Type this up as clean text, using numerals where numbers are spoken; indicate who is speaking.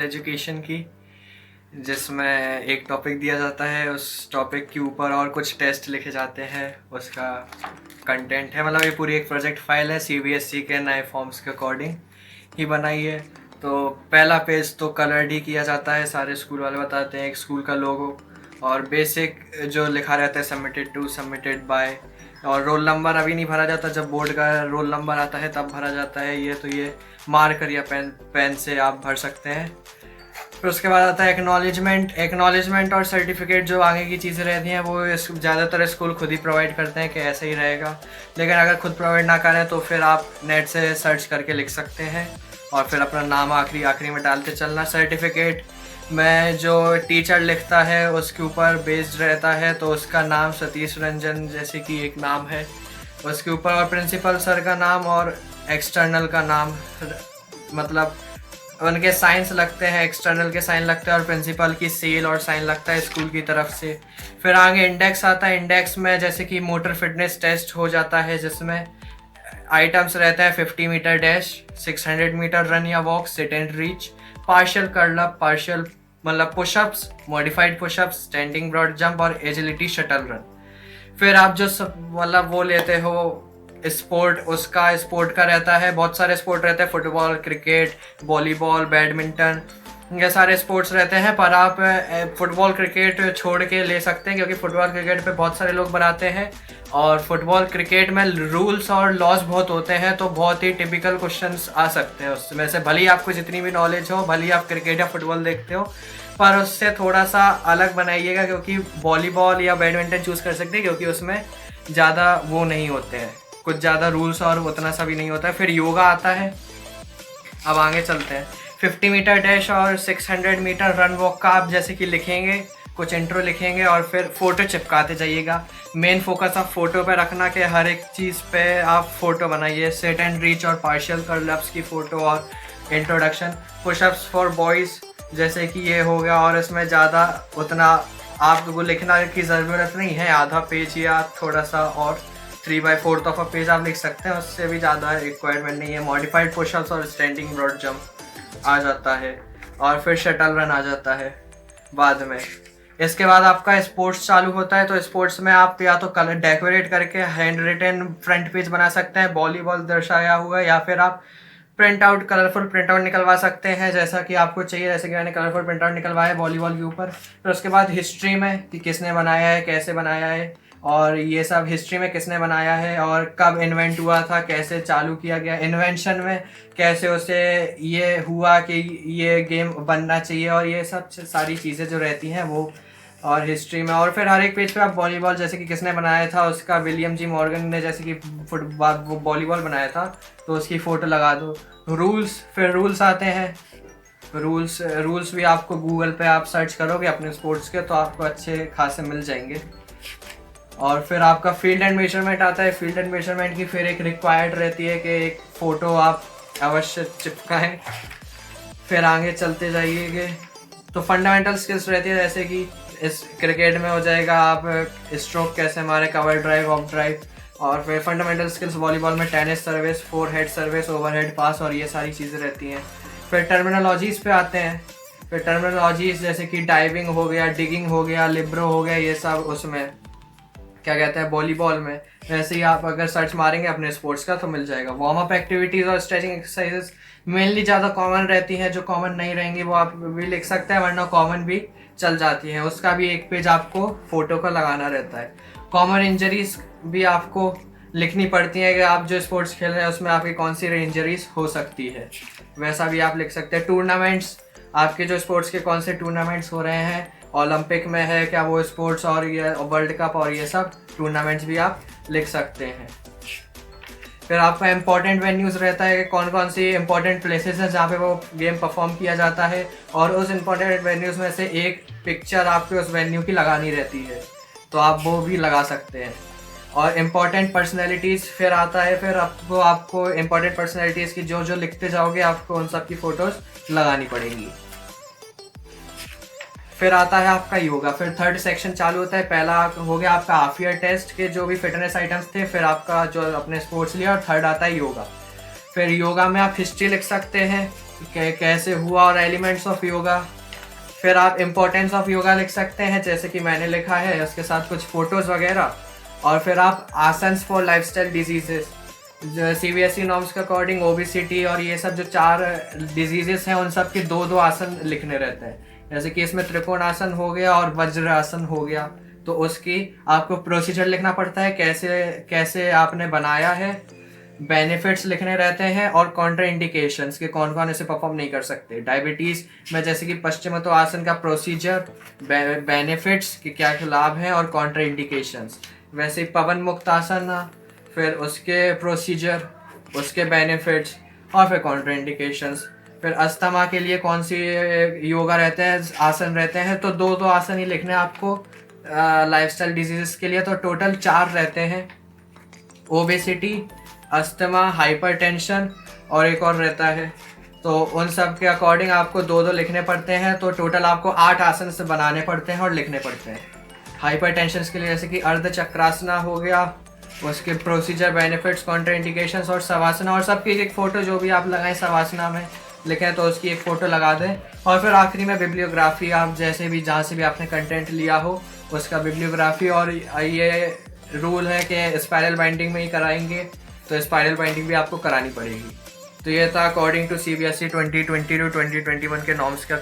Speaker 1: Education की, जिसमें एक टॉपिक दिया जाता है, उस टॉपिक के ऊपर और कुछ टेस्ट लिखे जाते हैं। उसका कंटेंट है, मतलब ये पूरी एक प्रोजेक्ट फाइल है, सीबीएसई के नए फॉर्म्स के अकॉर्डिंग ही बनाई है। तो पहला पेज तो कलर्ड ही किया जाता है, सारे स्कूल वाले बताते हैं एक स्कूल का लोगो, और बेसिक जो लिखा रहता है सबमिटेड टू, सबमिटेड बाय, और रोल नंबर अभी नहीं भरा जाता, जब बोर्ड का रोल नंबर आता है तब भरा जाता है। ये मार्कर या पेन से आप भर सकते हैं। फिर उसके बाद आता है एक्नॉलेजमेंट और सर्टिफिकेट। जो आगे की चीज़ें रहती हैं वो ज़्यादातर स्कूल खुद ही प्रोवाइड करते हैं कि ऐसे ही रहेगा, लेकिन अगर खुद प्रोवाइड ना करें तो फिर आप नेट से सर्च करके लिख सकते हैं और फिर अपना नाम आखिरी में डालते चलना। सर्टिफिकेट में जो टीचर लिखता है उसके ऊपर बेस्ड रहता है, तो उसका नाम सतीश रंजन जैसे कि एक नाम है उसके ऊपर, और प्रिंसिपल सर का नाम और एक्सटर्नल का नाम, मतलब उनके साइंस लगते हैं, एक्सटर्नल के साइन लगते हैं और प्रिंसिपल की सील और साइन लगता है स्कूल की तरफ से। फिर आगे इंडेक्स आता है। इंडेक्स में जैसे कि मोटर फिटनेस टेस्ट हो जाता है, जिसमें आइटम्स रहते हैं 50 मीटर डैश, 600 मीटर रन या walk, sit and reach, partial curl, partial मतलब pushups, modified pushups, standing broad jump और एजिलिटी शटल रन। फिर आप जो मतलब वो लेते हो स्पोर्ट, उसका स्पोर्ट का रहता है, बहुत सारे स्पोर्ट रहते हैं, फुटबॉल, क्रिकेट, वॉलीबॉल, बैडमिंटन, ये सारे स्पोर्ट्स रहते हैं। पर आप फुटबॉल क्रिकेट छोड़ के ले सकते हैं, क्योंकि फुटबॉल क्रिकेट पे बहुत सारे लोग बनाते हैं और फुटबॉल क्रिकेट में रूल्स और लॉज बहुत होते हैं, तो बहुत ही टिपिकल क्वेश्चंस आ सकते हैं उसमें से। भले ही आपको जितनी भी नॉलेज हो, भले ही आप क्रिकेट या फुटबॉल देखते हो, पर उससे थोड़ा सा अलग बनाइएगा, क्योंकि वॉलीबॉल या बैडमिंटन चूज़ कर सकते हैं, क्योंकि उसमें ज़्यादा वो नहीं होते हैं, कुछ ज़्यादा रूल्स और उतना सा भी नहीं होता है। फिर योगा आता है। अब आगे चलते हैं। 50 मीटर डैश और 600 मीटर रन वॉक का आप जैसे कि लिखेंगे, कुछ इंट्रो लिखेंगे और फिर फ़ोटो चिपकाते जाइएगा। मेन फोकस आप फ़ोटो पे रखना कि हर एक चीज़ पे आप फ़ोटो बनाइए। सेट एंड रीच और पार्शियल कर्लअप्स की फ़ोटो और इंट्रोडक्शन। पुशअप्स फॉर बॉयज़ जैसे कि ये हो गया, और इसमें ज़्यादा उतना आपको लिखना की ज़रूरत नहीं है, आधा पेज या थोड़ा सा और 3/4 ऑफ अ पेज आप लिख सकते हैं, उससे भी ज़्यादा रिक्वायरमेंट नहीं है। मॉडिफाइड पुशअप्स और स्टैंडिंग ब्रॉड जंप आ जाता है, और फिर शटल रन आ जाता है बाद में। इसके बाद आपका स्पोर्ट्स चालू होता है। तो स्पोर्ट्स में आप या तो कलर डेकोरेट करके हैंड रिटन फ्रंट पेज बना सकते हैं, वॉलीबॉल दर्शाया हुआ, या फिर आप print out, colourful print out निकलवा सकते हैं जैसा कि आपको चाहिए। जैसे कि मैंने कलरफुल प्रिंट आउट निकलवाया वॉलीबॉल के ऊपर। फिर उसके बाद हिस्ट्री में कि किसने बनाया है, कैसे बनाया है, और ये सब हिस्ट्री में किसने बनाया है और कब इन्वेंट हुआ था, कैसे चालू किया गया। इन्वेंशन में कैसे उसे ये हुआ कि ये गेम बनना चाहिए, और ये सब सारी चीज़ें जो रहती हैं वो, और हिस्ट्री में। और फिर हर एक पेज पे आप वॉलीबॉल जैसे कि किसने बनाया था उसका, विलियम जी मॉर्गन ने जैसे कि फुटबॉल वॉलीबॉल बनाया था, तो उसकी फ़ोटो लगा दो। रूल्स, फिर रूल्स आते हैं। रूल्स भी आपको गूगल पे आप सर्च करोगे अपने स्पोर्ट्स के, तो आपको अच्छे खासे मिल जाएंगे। और फिर आपका फील्ड एंड मेजरमेंट आता है। फील्ड एंड मेजरमेंट की फिर एक रिक्वायर्ड रहती है कि एक फ़ोटो आप अवश्य चिपकाएं। फिर आगे चलते जाइएगा तो फंडामेंटल स्किल्स रहती है, जैसे कि इस क्रिकेट में हो जाएगा आप स्ट्रोक कैसे मारे, कवर ड्राइव, ऑफ ड्राइव। और फिर फंडामेंटल स्किल्स वॉलीबॉल में tennis service, forehead service, overhead pass, और ये सारी चीज़ें रहती हैं। फिर टर्मिनोलॉजीज़ पे आते हैं। फिर टर्मिनोलॉजीज़ जैसे कि डाइविंग हो गया, डिगिंग हो गया, लिब्रो हो गया, ये सब उसमें क्या कहते हैं वॉलीबॉल में। वैसे ही आप अगर सर्च मारेंगे अपने स्पोर्ट्स का तो मिल जाएगा। वार्म अप एक्टिविटीज़ और स्ट्रेचिंग एक्सरसाइजेस मेनली ज़्यादा कॉमन रहती हैं, जो कॉमन नहीं रहेंगी वो आप भी लिख सकते हैं, वरना कॉमन भी चल जाती हैं। उसका भी एक पेज आपको फ़ोटो का लगाना रहता है। कॉमन इंजरीज भी आपको लिखनी पड़ती हैं कि आप जो स्पोर्ट्स खेल रहे हैं उसमें आपकी कौन सी इंजरीज हो सकती है, वैसा भी आप लिख सकते हैं। टूर्नामेंट्स, आपके जो स्पोर्ट्स के कौन से टूर्नामेंट्स हो रहे हैं, ओलंपिक में है क्या वो स्पोर्ट्स, और ये वर्ल्ड कप और ये सब टूर्नामेंट्स भी आप लिख सकते हैं। फिर आपका इंपॉर्टेंट वेन्यूज़ रहता है कि कौन कौन सी इंपॉर्टेंट प्लेसेस हैं जहाँ पे वो गेम परफॉर्म किया जाता है, और उस इंपॉर्टेंट वेन्यूज़ में से एक पिक्चर आपके उस वेन्यू की लगानी रहती है, तो आप वो भी लगा सकते हैं। और इम्पॉर्टेंट पर्सनैलिटीज़ फिर आता है। फिर आपको इम्पॉर्टेंट पर्सनैलिटीज़ की जो जो लिखते जाओगे आपको उन सब की फ़ोटोज़ लगानी पड़ेगी। फिर आता है आपका योगा। फिर थर्ड सेक्शन चालू होता है। पहला हो गया आपका हाफ ईयर टेस्ट के जो भी फिटनेस आइटम्स थे, फिर आपका जो अपने स्पोर्ट्स लिया, और थर्ड आता है योगा। फिर योगा में आप हिस्ट्री लिख सकते हैं, कैसे हुआ और एलिमेंट्स ऑफ योगा। फिर आप इम्पोर्टेंस ऑफ योगा लिख सकते हैं, जैसे कि मैंने लिखा है, उसके साथ कुछ फोटोज़ वगैरह। और फिर आप आसन्स फॉर लाइफस्टाइल डिजीजेस, जो CBSE नॉर्म्स के अकॉर्डिंग ओबेसिटी और ये सब जो 4 डिजीजेस हैं उन सब के 2-2 आसन लिखने रहते हैं। जैसे कि इसमें त्रिकोणासन हो गया और वज्रासन हो गया, तो उसकी आपको प्रोसीजर लिखना पड़ता है, कैसे कैसे आपने बनाया है, बेनिफिट्स लिखने रहते हैं और कॉन्ट्रा इंडिकेशंस के कौन कौन इसे परफॉर्म नहीं कर सकते। डायबिटीज़ में जैसे कि पश्चिमोत्तान आसन का प्रोसीजर, बेनिफिट्स के क्या लाभ हैं और कॉन्ट्रा इंडिकेशंस। वैसे ही पवन मुक्त आसन, फिर उसके प्रोसीजर, उसके बेनिफिट्स और फिर कॉन्ट्रा इंडिकेशंस। फिर अस्थमा के लिए कौन सी योगा रहते हैं, आसन रहते हैं, तो 2-2 आसन ही लिखने हैं आपको लाइफस्टाइल डिजीज़ के लिए। तो टोटल 4 रहते हैं, ओबेसिटी, अस्थमा, हाइपरटेंशन और एक और रहता है। तो उन सब के अकॉर्डिंग आपको 2-2 लिखने पड़ते हैं, तो टोटल आपको 8 आसन से बनाने पड़ते हैं और लिखने पड़ते हैं। हाइपरटेंशन के लिए जैसे कि अर्धचक्रासना हो गया, उसके प्रोसीजर, बेनिफिट्स, कॉन्ट्रा इंडिकेशंस और शवासना, और सबकी एक फ़ोटो जो भी आप लगाएं शवासना में लिखें तो उसकी एक फ़ोटो लगा दें। और फिर आखिरी में बिब्लियोग्राफी, आप जैसे भी जहाँ से भी आपने कंटेंट लिया हो उसका बिब्लियोग्राफी। और ये रूल है कि स्पाइरल बाइंडिंग में ही कराएंगे, तो स्पाइरल बाइंडिंग भी आपको करानी पड़ेगी। तो ये था अकॉर्डिंग टू CBSE 2020 to 2021 के नॉर्म्स का।